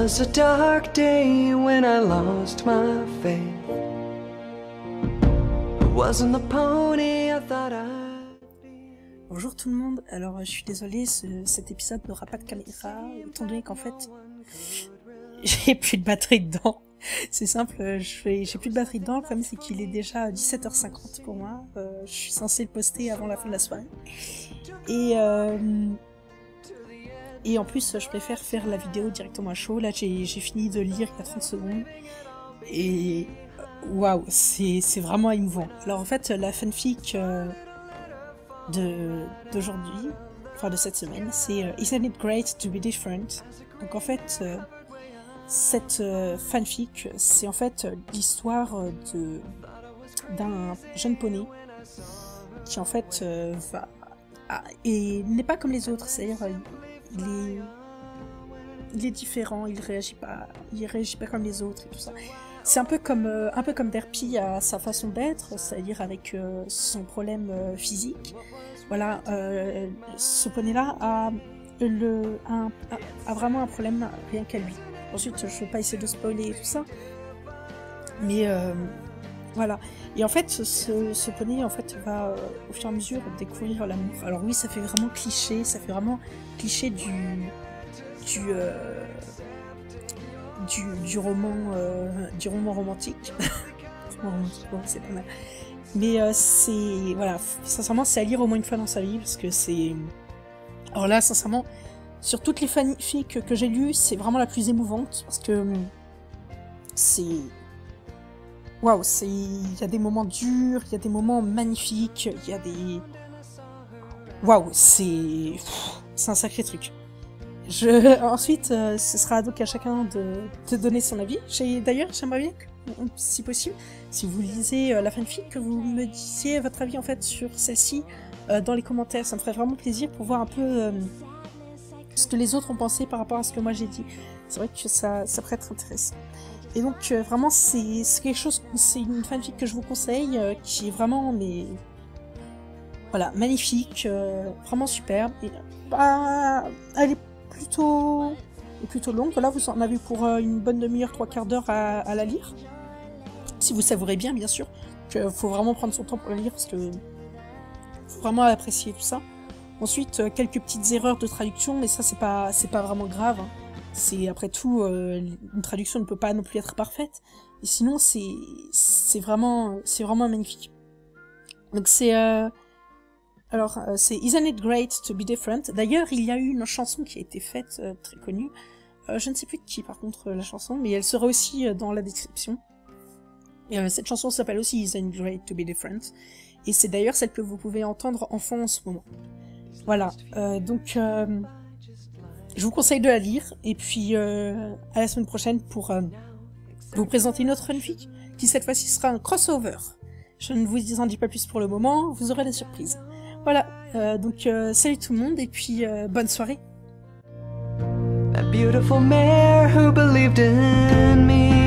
was a dark day when I lost my faith. It wasn't the pony I thought I'd be. Bonjour tout le monde, alors je suis désolée, cet épisode n'aura pas de caméra, étant donné qu'en fait, j'ai plus de batterie dedans. C'est simple, j'ai plus de batterie dedans, le problème c'est qu'il est déjà 17h50 pour moi, je suis censée le poster avant la fin de la soirée. Et en plus, je préfère faire la vidéo directement à chaud. Là, j'ai fini de lire il y a 30 secondes. Et waouh, c'est vraiment émouvant. Alors en fait, la fanfic d'aujourd'hui, enfin de cette semaine, c'est Isn't it great to be different? Donc en fait, cette fanfic, c'est en fait l'histoire d'un jeune poney qui en fait et n'est pas comme les autres, c'est-à-dire il est différent, il réagit pas comme les autres et tout ça. C'est un peu comme Derpy à sa façon d'être, c'est-à-dire avec son problème physique. Voilà, ce poney-là a vraiment un problème rien qu'à lui. Ensuite, je ne vais pas essayer de spoiler tout ça, mais voilà. Et en fait, ce poney en fait va au fur et à mesure découvrir l'amour. Alors oui, ça fait vraiment cliché du roman romantique. Roman romantique, bon, c'est pas mal. Mais c'est voilà, sincèrement, c'est à lire au moins une fois dans sa vie parce que c'est. Alors là, sincèrement, sur toutes les fanfics que j'ai lues, c'est vraiment la plus émouvante parce que c'est. Waouh, il y a des moments durs, il y a des moments magnifiques, il y a des. Waouh, c'est un sacré truc. Ensuite, ce sera donc à chacun de donner son avis. D'ailleurs, j'aimerais bien, si possible, si vous lisez la fanfic, que vous me disiez votre avis en fait sur celle-ci dans les commentaires. Ça me ferait vraiment plaisir pour voir un peu ce que les autres ont pensé par rapport à ce que moi j'ai dit. C'est vrai que ça pourrait être intéressant. Et donc vraiment, c'est quelque chose, c'est une fanfic que je vous conseille, qui est vraiment voilà, magnifique, vraiment superbe. Et, elle est plutôt longue. Là, vous en avez pour une bonne demi-heure, 3/4 d'heure à la lire. Si vous savourez bien, bien sûr. Il faut vraiment prendre son temps pour la lire parce que faut vraiment apprécier tout ça. Ensuite, quelques petites erreurs de traduction, mais ça, c'est pas vraiment grave. Hein. C'est après tout, une traduction ne peut pas non plus être parfaite. Et sinon, c'est vraiment magnifique. Donc c'est Isn't it great to be different? D'ailleurs, il y a eu une chanson qui a été faite, très connue. Je ne sais plus de qui, par contre, la chanson, mais elle sera aussi dans la description. Et, cette chanson s'appelle aussi Isn't it great to be different? Et c'est d'ailleurs celle que vous pouvez entendre en fond en ce moment. Voilà, donc je vous conseille de la lire, et puis à la semaine prochaine pour vous présenter une autre fanfic, qui cette fois-ci sera un crossover. Je ne vous en dis pas plus pour le moment, vous aurez des surprises. Voilà, donc salut tout le monde, et puis bonne soirée. That beautiful mare who believed in me.